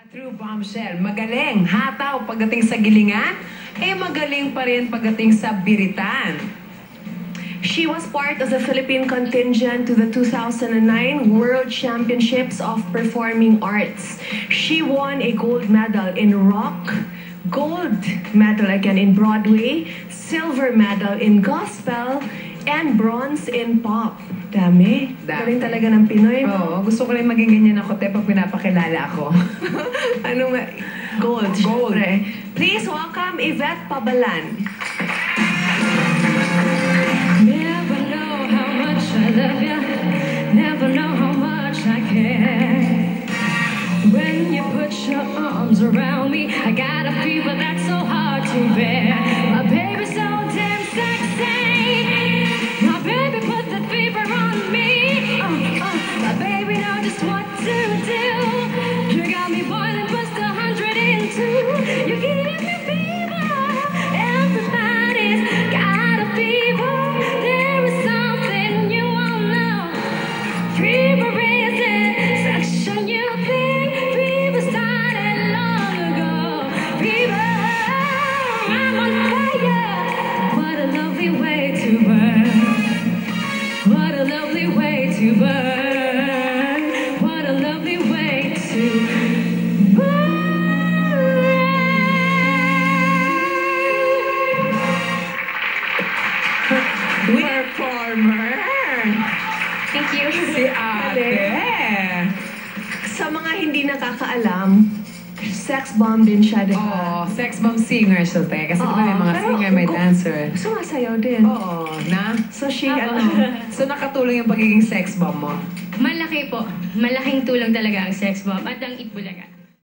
True bombshell. Magaling, hataw pagdating sa gilingan, magaling pa rin pagdating sa biritan. She was part of the Philippine contingent to the 2009 World Championships of Performing Arts. She won a gold medal in rock, gold medal again in Broadway, silver medal in gospel, and bronze in pop. Dami. Galing talaga ng Pinoy. Oo, gusto ko rin maging ganyan ako, te, pag pinapakilala ako. Ano nga? Gold. Gold. Syempre. Please welcome Yvette Pabalan. Never know how much I love you. Never know how much I care. When you put your arms around me, I got a fever that's so hard to bear. My baby's so damn sexy. My baby put the fever on me. My baby knows just what to do. You got me boiling past 102. You give me fever. Everybody's got a fever. There is something you won't know. Fever isn't such a new thing. Fever started long ago. Fever, I'm on fire. What a lovely way to burn. What a lovely way to burn. What a lovely way to burn. Performer! Thank you. Si ate! Sa mga hindi nakakaalam, sex bomb din siya, di Oo, ba? sex bomb singer siya, te. Kasi diba may mga Pero singer, may dancer. Sumasayaw din. Oo, na? So she, Apo. So nakatulong yung pagiging sex bomb mo? Malaki po. Malaking tulong talaga ang sex bomb at ang Itbulaga.